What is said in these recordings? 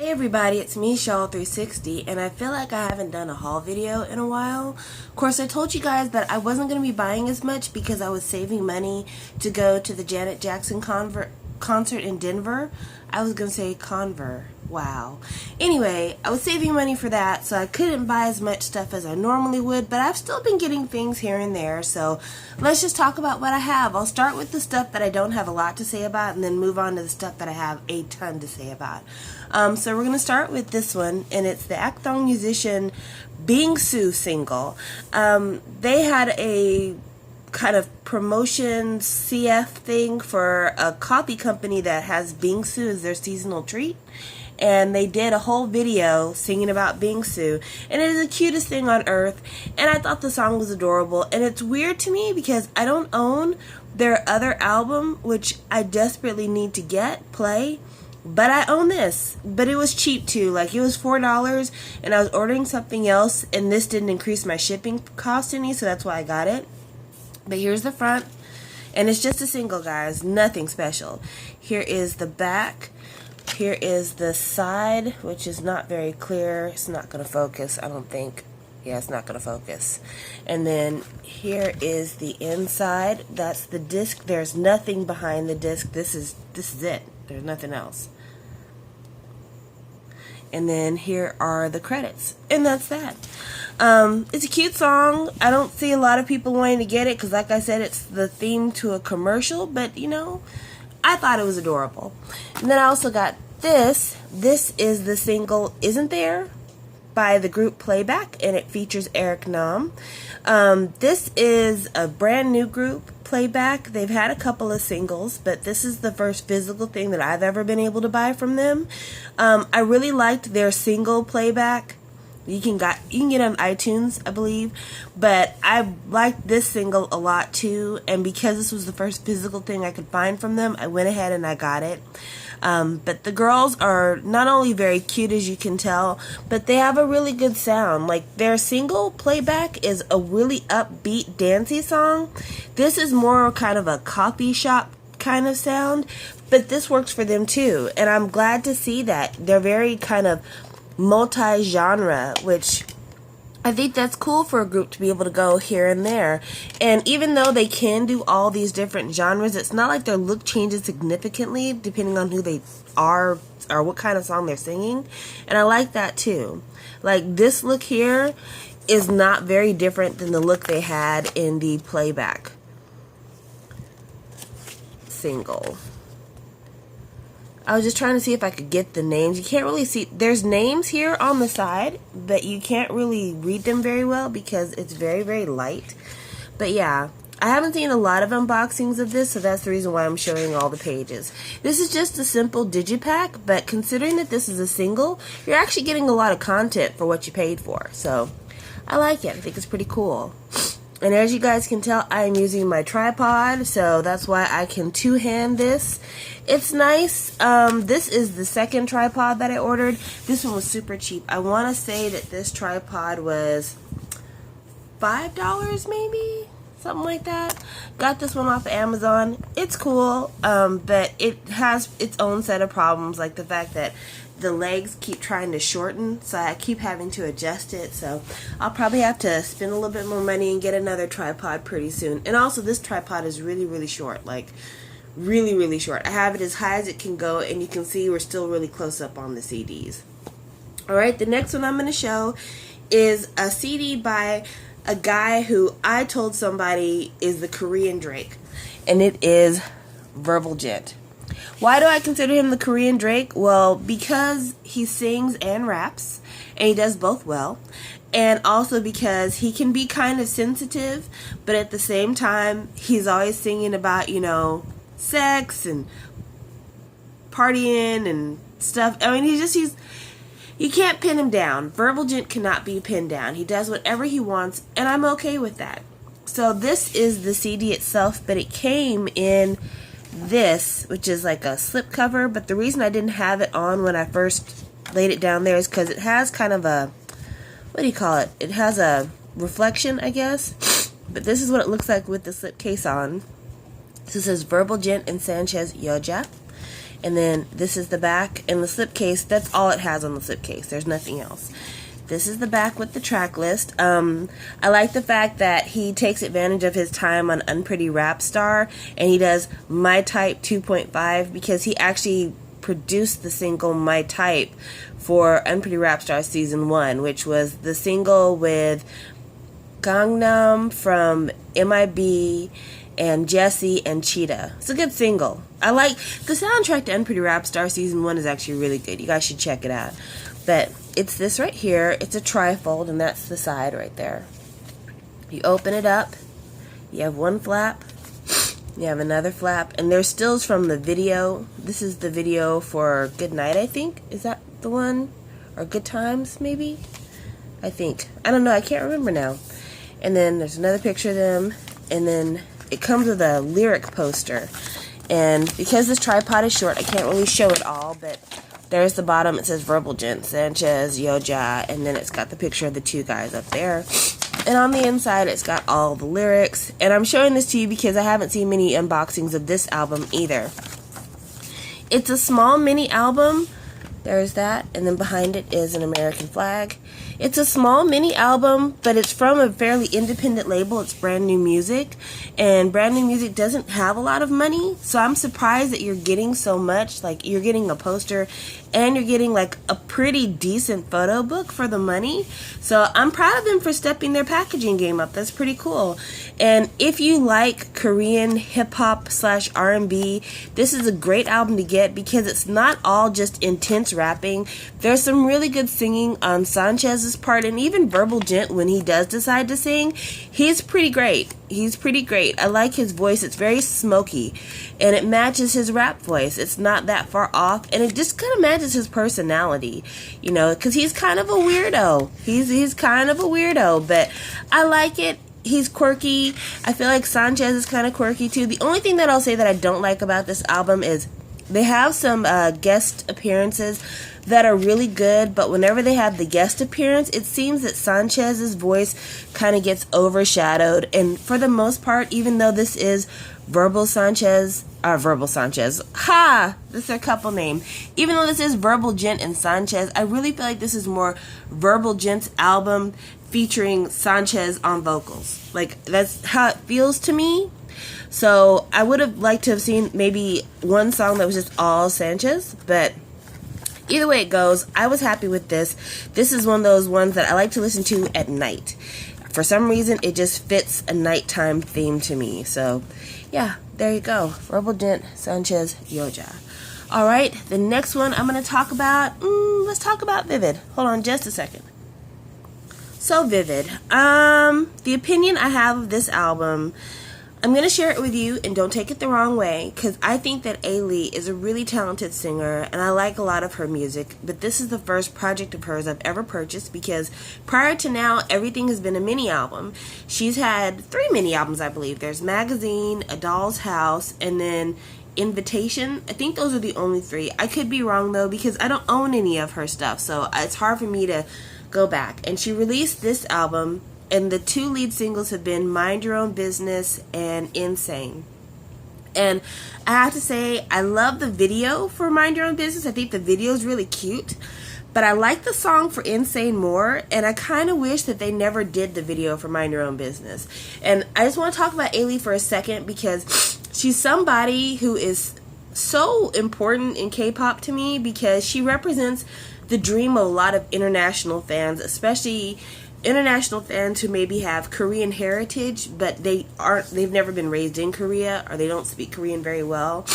Hey everybody, it's me, Shaw360, and I feel like I haven't done a haul video in a while. Of course, I told you guys that I wasn't going to be buying as much because I was saving money to go to the Janet Jackson concert in Denver. I was going to say Conver. Wow. Anyway, I was saving money for that, so I couldn't buy as much stuff as I normally would, but I've still been getting things here and there, so let's just talk about what I have. I'll start with the stuff that I don't have a lot to say about and then move on to the stuff that I have a ton to say about. So we're going to start with this one, and it's the Akthong musician Bingsu single. They had a kind of promotion CF thing for a coffee company that has Bingsu as their seasonal treat. And they did a whole video singing about Bingsu, and it is the cutest thing on earth, and I thought the song was adorable. And it's weird to me because I don't own their other album, which I desperately need to play, but I own this. But it was cheap too, like it was $4, and I was ordering something else, and this didn't increase my shipping cost any, so that's why I got it. But here's the front, and it's just a single, guys, nothing special. Here is the back. Here is the side, which is not very clear. It's not going to focus, I don't think. Yeah, it's not going to focus. And then here is the inside. That's the disc. There's nothing behind the disc. This is it. There's nothing else. And then here are the credits. And that's that. It's a cute song. I don't see a lot of people wanting to get it because, like I said, it's the theme to a commercial. But, you know, I thought it was adorable. And then I also got this. This is the single Isn't There by the group Playback, and it features Eric Nam. This is a brand new group, Playback. They've had a couple of singles, but this is the first physical thing that I've ever been able to buy from them. I really liked their single Playback. You can get it on iTunes, I believe, but I liked this single a lot too, and because this was the first physical thing I could find from them, I went ahead and I got it. But the girls are not only very cute, as you can tell, but they have a really good sound. Like, their single Playback is a really upbeat, dancey song. This is more kind of a coffee shop kind of sound, but this works for them too, and I'm glad to see that. They're very kind of multi-genre, which I think that's cool for a group to be able to go here and there. And even though they can do all these different genres, it's not like their look changes significantly depending on who they are or what kind of song they're singing. And I like that too. Like, this look here is not very different than the look they had in the Playback single. I was just trying to see if I could get the names. You can't really see. There's names here on the side, but you can't really read them very well because it's very, very light. But yeah, I haven't seen a lot of unboxings of this, so that's the reason why I'm showing all the pages. This is just a simple digipack, but considering that this is a single, you're actually getting a lot of content for what you paid for. So I like it. I think it's pretty cool. And as you guys can tell, I am using my tripod, so that's why I can two-hand this. It's nice. This is the second tripod that I ordered. This one was super cheap. I want to say that this tripod was $5 maybe? Something like that. Got this one off of Amazon. It's cool, but it has its own set of problems, like the fact that the legs keep trying to shorten, so I keep having to adjust it. So I'll probably have to spend a little bit more money and get another tripod pretty soon. And also, this tripod is really, really short, like really, really short. I have it as high as it can go, and you can see we're still really close up on the CDs. Alright, the next one I'm going to show is a CD by a guy who I told somebody is the Korean Drake, and it is Verbal Jint. Why do I consider him the Korean Drake? Well, because he sings and raps, and he does both well, and also because he can be kind of sensitive, but at the same time, he's always singing about, you know, sex and partying and stuff. I mean, you can't pin him down. Verbal Jint cannot be pinned down. He does whatever he wants, and I'm okay with that. So this is the CD itself, but it came in this, which is like a slip cover, but the reason I didn't have it on when I first laid it down there is because it has kind of a, what do you call it? It has a reflection, I guess. But this is what it looks like with the slip case on. So it says Verbal Jint and Sanchez Yoja. And then this is the back, and the slipcase, that's all it has on the slipcase. There's nothing else. This is the back with the track list. I like the fact that he takes advantage of his time on Unpretty Rap Star, and he does My Type 2.5 because he actually produced the single My Type for Unpretty Rap Star Season 1, which was the single with Gangnam from MIB and Jessie and Cheetah. It's a good single. I like the soundtrack to Unpretty Rap Star Season 1 is actually really good. You guys should check it out. But it's this right here. It's a trifold, and that's the side right there. You open it up. You have one flap. You have another flap. And there's stills from the video. This is the video for Good Night, I think. Is that the one? Or Good Times, maybe? I think. I don't know. I can't remember now. And then there's another picture of them. And then it comes with a lyric poster. And because this tripod is short, I can't really show it all, but there's the bottom. It says Verbal Jint, Sanchez, Yoja, and then it's got the picture of the two guys up there. And on the inside, it's got all the lyrics. And I'm showing this to you because I haven't seen many unboxings of this album either. It's a small mini album. There's that. And then behind it is an American flag. It's a small mini album, but it's from a fairly independent label. It's Brand New Music. And Brand New Music doesn't have a lot of money. So I'm surprised that you're getting so much. Like, you're getting a poster and you're getting like a pretty decent photo book for the money. So I'm proud of them for stepping their packaging game up. That's pretty cool. And if you like Korean hip-hop / R&B, this is a great album to get because it's not all just intense rapping. There's some really good singing on Sanchez's part, and even Verbal Jint, when he does decide to sing, he's pretty great. He's pretty great. I like his voice. It's very smoky, and it matches his rap voice. It's not that far off, and it just kind of matches his personality, you know, because he's kind of a weirdo. He's kind of a weirdo, but I like it. He's quirky. I feel like Sanchez is kind of quirky too. The only thing that I'll say that I don't like about this album is they have some guest appearances that are really good, but whenever they have the guest appearance, it seems that Sanchez's voice kind of gets overshadowed. And for the most part, even though this is Verbal Sanchez, ha! This is their couple name. Even though this is Verbal Jint and Sanchez, I really feel like this is more Verbal Jint's album featuring Sanchez on vocals. Like, that's how it feels to me. So I would have liked to have seen maybe one song that was just all Sanchez, but either way it goes, I was happy with this. This is one of those ones that I like to listen to at night. For some reason, it just fits a nighttime theme to me. So, yeah, there you go. Verbal Jint, Sanchez, Yoja. Alright, the next one I'm going to talk about, let's talk about Vivid. Hold on just a second. So, Vivid. The opinion I have of this album, I'm going to share it with you, and don't take it the wrong way, because I think that Ailee is a really talented singer, and I like a lot of her music, but this is the first project of hers I've ever purchased, because prior to now, everything has been a mini album. She's had 3 mini albums, I believe. There's Magazine, A Doll's House, and then Invitation. I think those are the only 3. I could be wrong, though, because I don't own any of her stuff, so it's hard for me to go back. And she released this album, and the 2 lead singles have been Mind Your Own Business and Insane. And I have to say, I love the video for Mind Your Own Business. I think the video is really cute. But I like the song for Insane more, and I kind of wish that they never did the video for Mind Your Own Business. And I just want to talk about Ailee for a second, because she's somebody who is so important in K-pop to me, because she represents the dream of a lot of international fans, especially international fans who maybe have Korean heritage, but they've never been raised in Korea, or they don't speak Korean very well.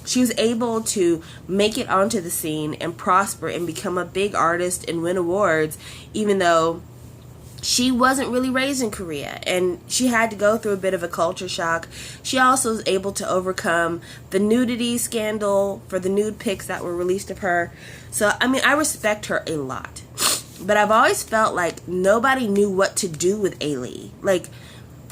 She was able to make it onto the scene and prosper and become a big artist and win awards, even though she wasn't really raised in Korea, and she had to go through a bit of a culture shock. She also was able to overcome the nudity scandal for the nude pics that were released of her. So, I mean, I respect her a lot. But I've always felt like nobody knew what to do with Ailee. Like,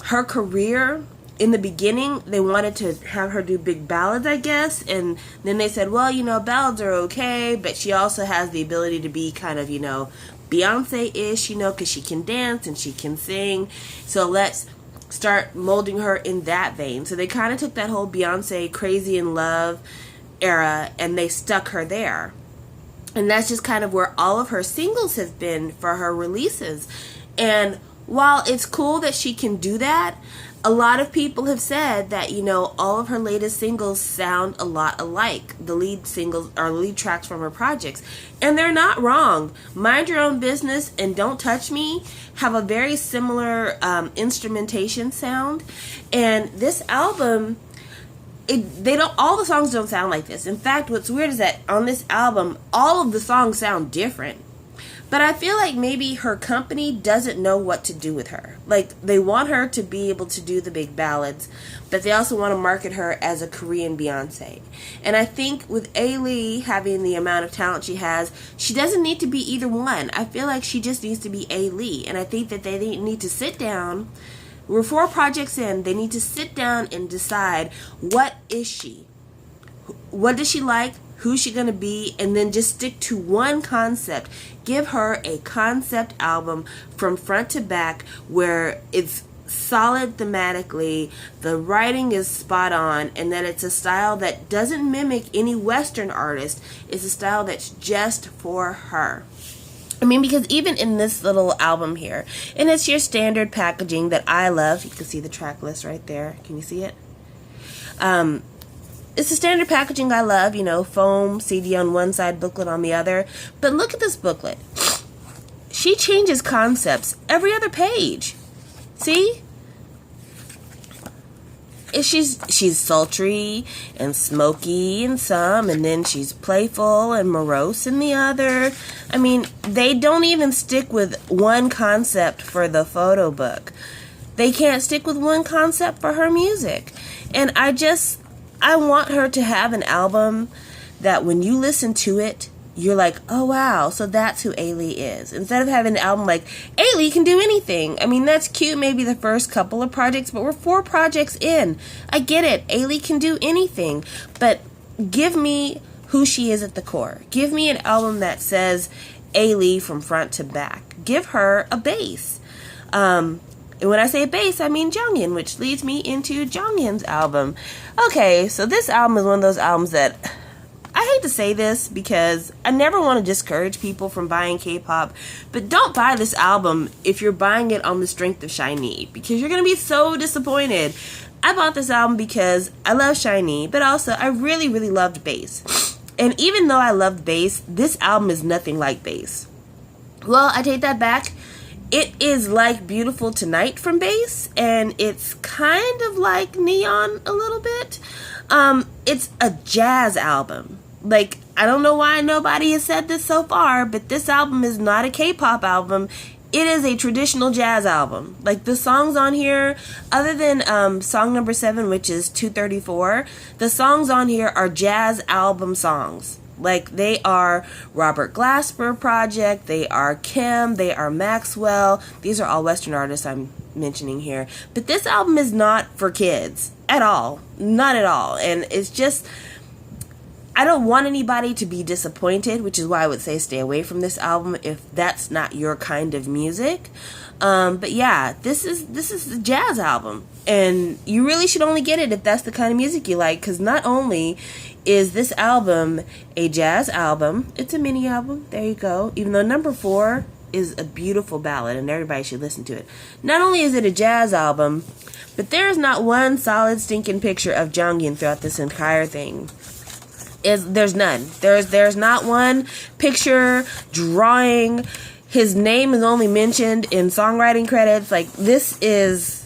her career, in the beginning, they wanted to have her do big ballads, I guess. And then they said, well, you know, ballads are okay, but she also has the ability to be kind of, you know, Beyonce-ish, you know, because she can dance and she can sing. So let's start molding her in that vein. So they kind of took that whole Beyonce Crazy in Love era, and they stuck her there. And that's just kind of where all of her singles have been for her releases. And while it's cool that she can do that, a lot of people have said that, you know, all of her latest singles sound a lot alike. The lead singles or lead tracks from her projects. And they're not wrong. Mind Your Own Business and Don't Touch Me have a very similar instrumentation sound. And this album, all the songs don't sound like this. In fact, what's weird is that on this album, all of the songs sound different. But I feel like maybe her company doesn't know what to do with her. Like, they want her to be able to do the big ballads, but they also want to market her as a Korean Beyonce. And I think with Ailee having the amount of talent she has, she doesn't need to be either one. I feel like she just needs to be Ailee. And I think that they need to sit down. We're 4 projects in. They need to sit down and decide, what is she? What does she like? Who's she going to be? And then just stick to one concept. Give her a concept album from front to back where it's solid thematically, the writing is spot on, and that it's a style that doesn't mimic any Western artist. It's a style that's just for her. I mean, because even in this little album here, and it's your standard packaging that I love. You can see the track list right there. Can you see it? It's the standard packaging I love, you know, foam, CD on one side, booklet on the other. But look at this booklet. She changes concepts every other page. See? She's sultry and smoky in some, and then she's playful and morose in the other. I mean, they don't even stick with one concept for the photo book. They can't stick with one concept for her music. And I want her to have an album that when you listen to it, you're like, oh wow, so that's who Ailee is. Instead of having an album like, Ailee can do anything. I mean, that's cute maybe the first couple of projects, but we're 4 projects in. I get it. Ailee can do anything. But give me who she is at the core. Give me an album that says Ailee from front to back. Give her a bass. And when I say bass, I mean Jonghyun, which leads me into Jonghyun's album. Okay, so this album is one of those albums that I hate to say this because I never want to discourage people from buying K-pop, but don't buy this album if you're buying it on the strength of SHINee, because you're going to be so disappointed. I bought this album because I love SHINee, but also I really, really loved bass. And even though I loved bass, this album is nothing like bass. Well, I take that back. It is like Beautiful Tonight from bass, and it's kind of like Neon a little bit. It's a jazz album. Like, I don't know why nobody has said this so far, but this album is not a K-pop album. It is a traditional jazz album. Like, the songs on here, other than song number 7, which is 234, the songs on here are jazz album songs. Like, they are Robert Glasper Project, they are Kim, they are Maxwell. These are all Western artists I'm mentioning here. But this album is not for kids at all. Not at all. And it's just, I don't want anybody to be disappointed, which is why I would say stay away from this album if that's not your kind of music. But yeah, this is the jazz album. And you really should only get it if that's the kind of music you like, because not only is this album a jazz album, it's a mini album, there you go, even though number 4 is a beautiful ballad and everybody should listen to it. Not only is it a jazz album, but there is not one solid stinking picture of Jonghyun throughout this entire thing. There's none. There's not one picture, drawing. His name is only mentioned in songwriting credits. Like, this is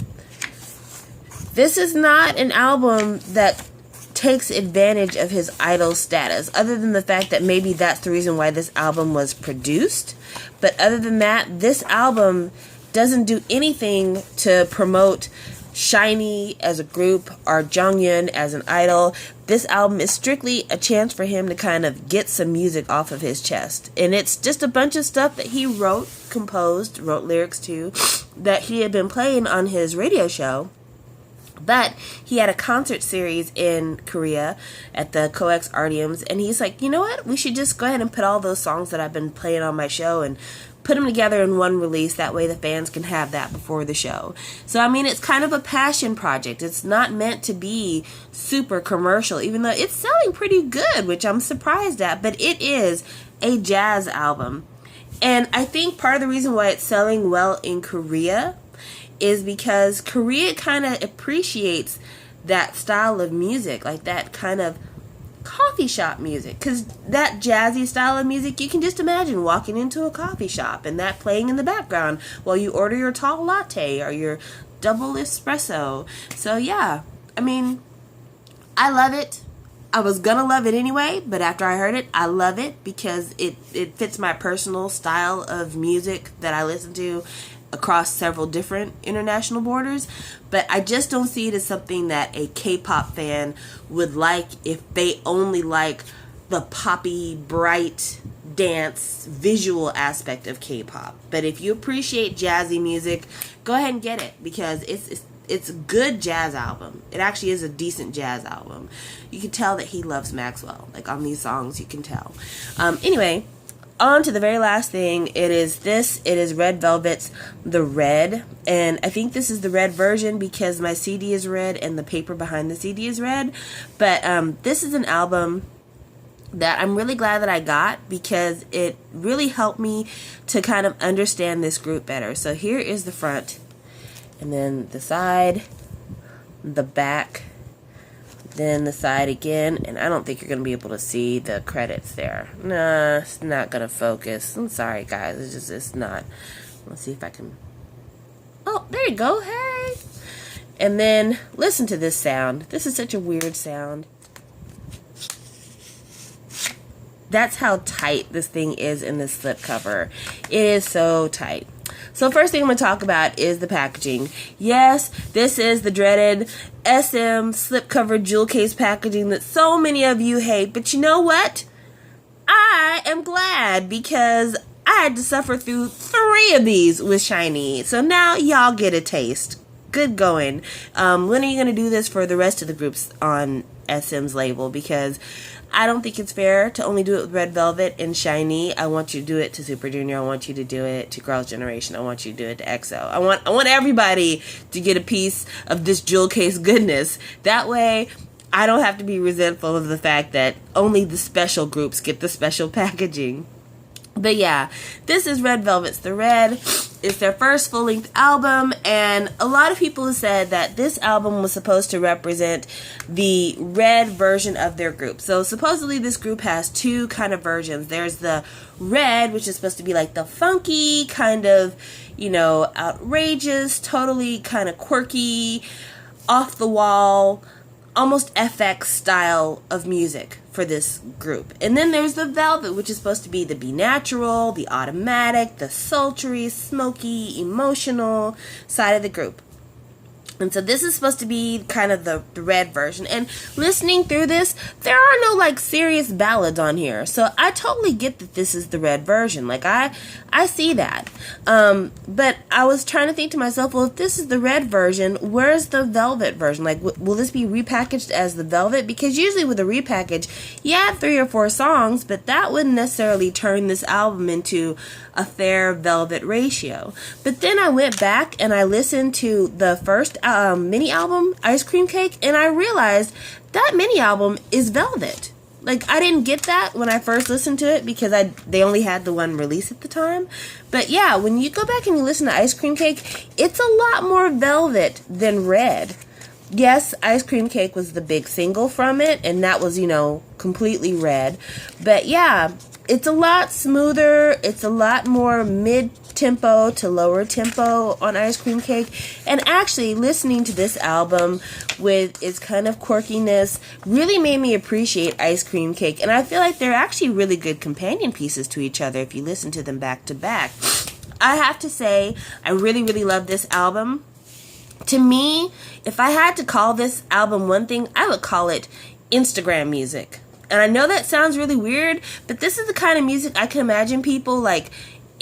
not an album that takes advantage of his idol status, other than the fact that maybe that's the reason why this album was produced. But other than that, this album doesn't do anything to promote SHINee as a group or Jonghyun as an idol. This album is strictly a chance for him to kind of get some music off of his chest. And it's just a bunch of stuff that he wrote, composed, wrote lyrics to, that he had been playing on his radio show. But he had a concert series in Korea at the COEX Artiums, and he's like, you know what? We should just go ahead and put all those songs that I've been playing on my show and put them together in one release. That way the fans can have that before the show. So, I mean, it's kind of a passion project. It's not meant to be super commercial, even though it's selling pretty good, which I'm surprised at. But it is a jazz album. And I think part of the reason why it's selling well in Korea is because Korea kind of appreciates that style of music, like that kind of coffee shop music. Because that jazzy style of music, you can just imagine walking into a coffee shop and that playing in the background while you order your tall latte or your double espresso. So yeah, I mean, I love it. I was gonna love it anyway, but after I heard it, I love it because it fits my personal style of music that I listen to across several different international borders. But I just don't see it as something that a K-pop fan would like if they only like the poppy, bright dance visual aspect of K-pop. But if you appreciate jazzy music, go ahead and get it, because it's a good jazz album. It actually is a decent jazz album. You can tell that he loves Maxwell. Like on these songs, you can tell. Anyway, on to the very last thing. It is Red Velvet's The Red. And I think this is the red version because my CD is red and the paper behind the CD is red. But this is an album that I'm really glad that I got because it really helped me to kind of understand this group better. So here is the front. And then the side, the back, then the side again. And I don't think you're going to be able to see the credits there. Nah, it's not going to focus. I'm sorry, guys. It's not. Let's see if I can. Oh, there you go. Hey. And then listen to this sound. This is such a weird sound. That's how tight this thing is in this slipcover. It is so tight. So first thing I'm going to talk about is the packaging. Yes, this is the dreaded SM slipcover jewel case packaging that so many of you hate. But you know what? I am glad because I had to suffer through 3 of these with SHINee. So now y'all get a taste. Good going. When are you going to do this for the rest of the groups on SM's label? Because I don't think it's fair to only do it with Red Velvet and SHINee. I want you to do it to Super Junior. I want you to do it to Girls' Generation. I want you to do it to EXO. I want everybody to get a piece of this jewel case goodness. That way, I don't have to be resentful of the fact that only the special groups get the special packaging. But yeah, this is Red Velvet's The Red. It's their first full-length album, and a lot of people have said that this album was supposed to represent the red version of their group. So supposedly this group has 2 kind of versions. There's the red, which is supposed to be like the funky, kind of, you know, outrageous, totally kind of quirky, off-the-wall, almost FX style of music for this group. And then there's the Velvet, which is supposed to be the be natural, the automatic, the sultry, smoky, emotional side of the group. And so this is supposed to be kind of the red version. And listening through this, there are no like serious ballads on here. So I totally get that this is the red version. Like I see that. But I was trying to think to myself, well, if this is the red version, where's the Velvet version? Like, will this be repackaged as the Velvet? Because usually with a repackage, you add 3 or 4 songs, but that wouldn't necessarily turn this album into a fair Velvet ratio. But then I went back and I listened to the first mini album, Ice Cream Cake, and I realized that mini album is Velvet. Like, I didn't get that when I first listened to it because they only had the one release at the time. But yeah, when you go back and you listen to Ice Cream Cake, it's a lot more Velvet than Red. Yes, Ice Cream Cake was the big single from it, and that was, you know, completely Red. But yeah, it's a lot smoother. It's a lot more mid-tempo to lower tempo on Ice Cream Cake. And actually, listening to this album with its kind of quirkiness really made me appreciate Ice Cream Cake. And I feel like they're actually really good companion pieces to each other if you listen to them back to back. I have to say, I really, really love this album. To me, if I had to call this album one thing, I would call it Instagram music. And I know that sounds really weird, but this is the kind of music I can imagine people like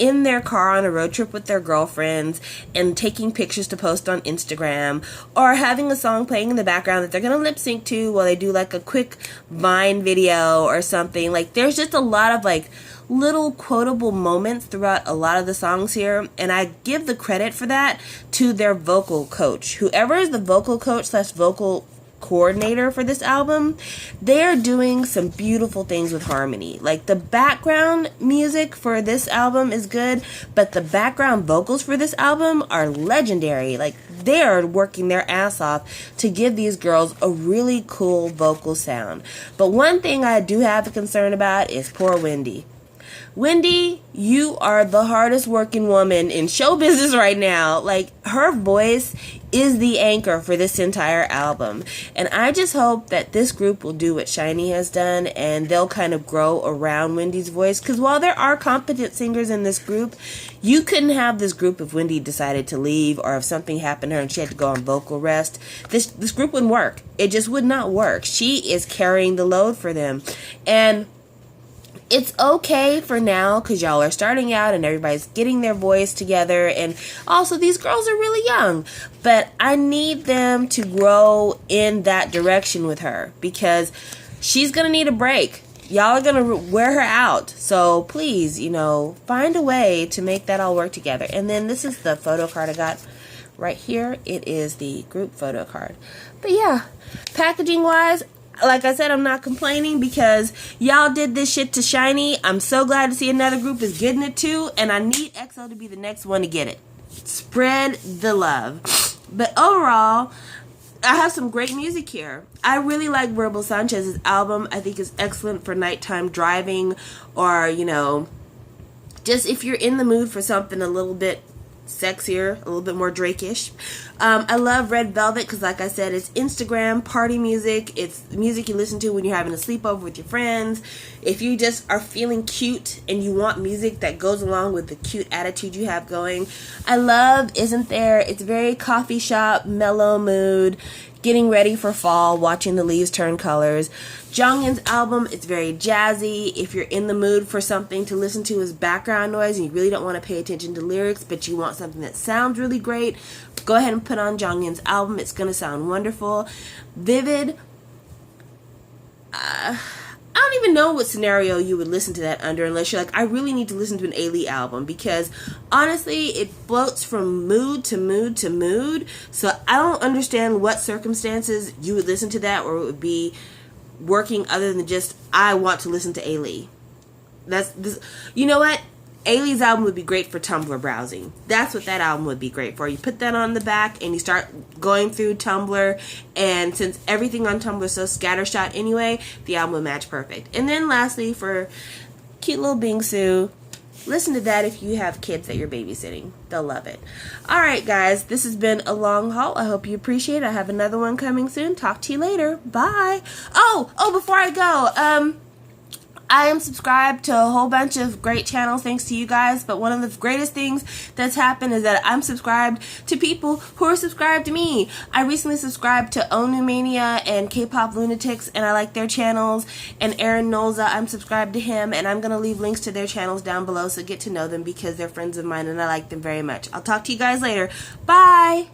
in their car on a road trip with their girlfriends and taking pictures to post on Instagram, or having a song playing in the background that they're going to lip sync to while they do like a quick Vine video or something. Like, there's just a lot of like little quotable moments throughout a lot of the songs here, and I give the credit for that to their vocal coach. Whoever is the vocal coach / vocal coordinator for this album, they're doing some beautiful things with harmony. Like, the background music for this album is good, but the background vocals for this album are legendary. Like, they're working their ass off to give these girls a really cool vocal sound. But one thing I do have a concern about is poor Wendy. Wendy, you are the hardest working woman in show business right now. Like, her voice is the anchor for this entire album. And I just hope that this group will do what SHINee has done, and they'll kind of grow around Wendy's voice. Because while there are competent singers in this group, you couldn't have this group if Wendy decided to leave, or if something happened to her and she had to go on vocal rest. This group wouldn't work. It just would not work. She is carrying the load for them. And it's okay for now because y'all are starting out and everybody's getting their voice together, and also these girls are really young, but I need them to grow in that direction with her because she's gonna need a break. Y'all are gonna wear her out, so please, find a way to make that all work together. And then this is the photo card I got right here. It is the group photo card. But yeah, packaging wise, like I said, I'm not complaining because y'all did this shit to SHINee. I'm so glad to see another group is getting it too, and I need EXO to be the next one to get it. Spread the love. But overall, I have some great music here. I really like Verbal Sanchez's album. I think it's excellent for nighttime driving, or, just if you're in the mood for something a little bit sexier, a little bit more Drake-ish. I love Red Velvet because, like I said, it's Instagram party music. It's music you listen to when you're having a sleepover with your friends. If you just are feeling cute and you want music that goes along with the cute attitude you have going. I love Isn't There. It's very coffee shop, mellow mood, getting ready for fall, watching the leaves turn colors. Jonghyun's album, it's very jazzy. If you're in the mood for something to listen to as background noise and you really don't want to pay attention to lyrics, but you want something that sounds really great, go ahead and put on Jonghyun's album. It's going to sound wonderful. Vivid, I don't even know what scenario you would listen to that under unless you're like, I really need to listen to an Ailee album, because honestly, it floats from mood to mood to mood. So I don't understand what circumstances you would listen to that, or it would be working other than just, I want to listen to Ailee. You know what? Ailee's album would be great for Tumblr browsing. That's what that album would be great for. You put that on the back and you start going through Tumblr, and since everything on Tumblr is so scattershot anyway, the album would match perfect. And then lastly, for cute little Bingsu, listen to that if you have kids that you're babysitting. They'll love it. Alright guys, this has been a long haul. I hope you appreciate it. I have another one coming soon. Talk to you later. Bye. Oh, before I go, I am subscribed to a whole bunch of great channels thanks to you guys, but one of the greatest things that's happened is that I'm subscribed to people who are subscribed to me. I recently subscribed to Onu Mania and K-Pop Lunatics, and I like their channels, and Aaron Nolza, I'm subscribed to him, and I'm going to leave links to their channels down below, so get to know them because they're friends of mine and I like them very much. I'll talk to you guys later. Bye!